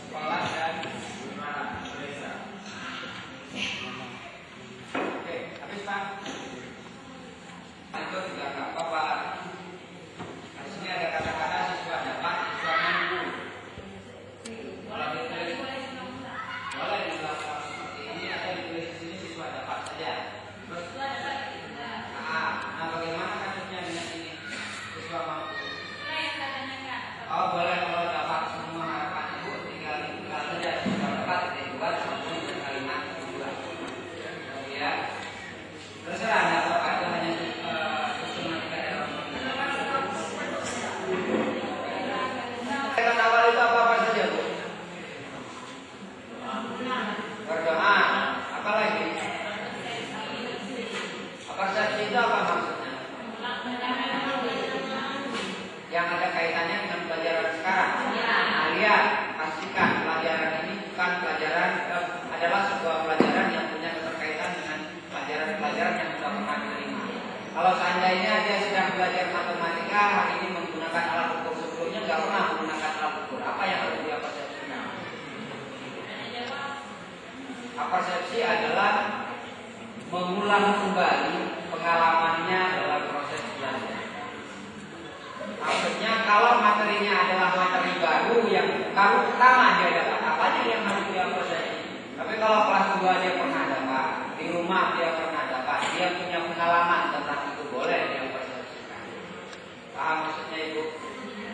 sekolah dan gimana desa. Oke, habis Pak. Itu juga nggak apa-apa. Di sini ada kata-kata siswa dapat, siswa mampu. Kalau ditulis boleh dilakukan seperti ini atau ditulis di sini siswa dapat saja. Terus, nah bagaimana kasusnya dengan ini siswa mampu? Oh boleh, kalau dapat semua harapan ibu tinggal dibuka saja siswa dapat dibuat maupun kalimat kedua. Ya, terserah anda apakah itu hanya sistematika dalam kata awal itu apa saja Bu? Berdoa, apa lagi? Persepsi itu apa maksudnya? Yang ada kaitannya dengan pelajaran sekarang. Nah, lihat, pastikan pelajaran ini bukan pelajaran adalah sebuah pelajaran yang punya keterkaitan dengan pelajaran-pelajaran yang sudah pernah diterima. Kalau seandainya dia sedang belajar matematika, hari ini menggunakan alat ukur sebelumnya nggak pernah menggunakan alat ukur, apa yang harus dia persepsikan? Persepsi adalah mengulang kembali pengalamannya dalam proses belajar. Maksudnya kalau materinya adalah materi baru yang baru pertama dia dapat, apanya yang harus dia persepsi. Tapi kalau kelas 2 dia pernah dapat, di rumah dia pernah dapat, dia punya pengalaman tentang itu, boleh dia persepsikan. Paham maksudnya Ibu?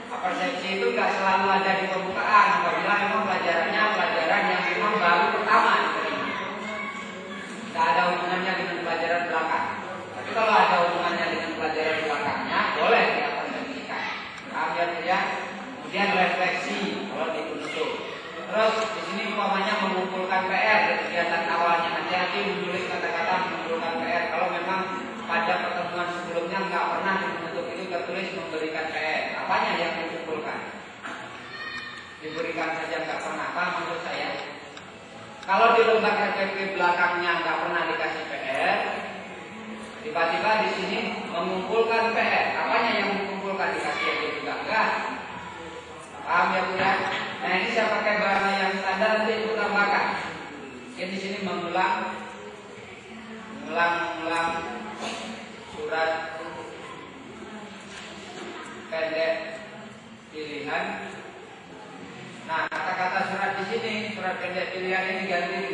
Persepsi itu nggak selalu ada di pembukaan, apabila memang pelajarannya pelajaran yang memang baru pertama diterima. Tidak ada hubungannya dengan pelajaran belakang. Tapi kalau ada hubungannya dengan pelajaran belakangnya, boleh dia persepsikan. Paham ya tidak? Kemudian refleksi kalau dibentuk. Terus di sini umpamanya mengumpulkan PR di kegiatan awalnya. Hati-hati menulis kata-kata mengumpulkan PR. Kalau memang pada pertemuan sebelumnya nggak pernah dibentuk itu tertulis memberikan PR. Apanya yang dikumpulkan? Diberikan saja nggak pernah. Paham menurut saya? Kalau di lembaga RPP belakangnya nggak pernah dikasih PR, tiba-tiba di sini mengumpulkan PR. Apanya yang mengumpulkan? Dikasih aja juga enggak? Paham ya Bu ya? Nah ini saya pakai bahasa yang standar, nanti Ibu tambahkan. Mungkin di sini mengulang surat pendek pilihan. Nah, kata-kata surat di sini, surat pendek pilihan ini ganti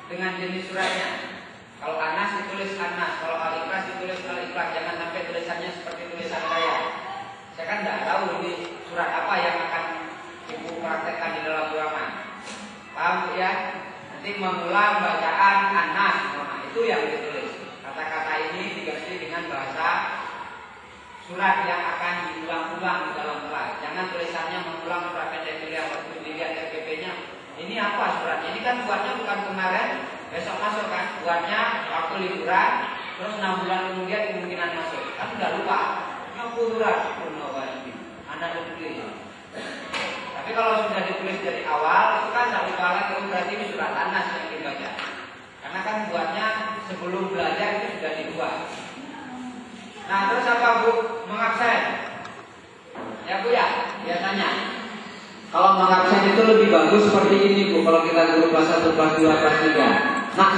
dengan jenis suratnya. Kalau Anas ditulis Anas, kalau Al-Ikhlas ditulis Al-Ikhlas. Jangan sampai tulisannya seperti tulisan saya. Saya kan tidak tahu ini surat apa yang akan Ibu praktekkan di dalam ruangan. Paham ya? Nanti mengulang bacaan Anas, nah, itu yang ditulis. Kata-kata ini diganti dengan bahasa surat yang akan diulang-ulang di dalam kelas. Jangan tulisannya mengulang surat pendek pilihan waktu dilihat RPP-nya. Ini apa suratnya? Ini kan buatnya bukan kemarin, besok masuk kan? Buatnya waktu liburan, terus 6 bulan kemudian kemungkinan masuk. Kan udah lupa. Nyapuran, anak ditulis. Tapi kalau sudah ditulis dari awal, itu kan tidak lupa lagi. Berarti ini surat Anas yang dibaca. Karena kan buatnya sebelum belajar itu sudah dibuat. Nah terus apa Bu? Mengabsen. Ya Bu ya, biasanya kalau mengabsen itu lebih bagus seperti ini Bu. Kalau kita guru kelas 1, kelas 2, kelas 3. Nak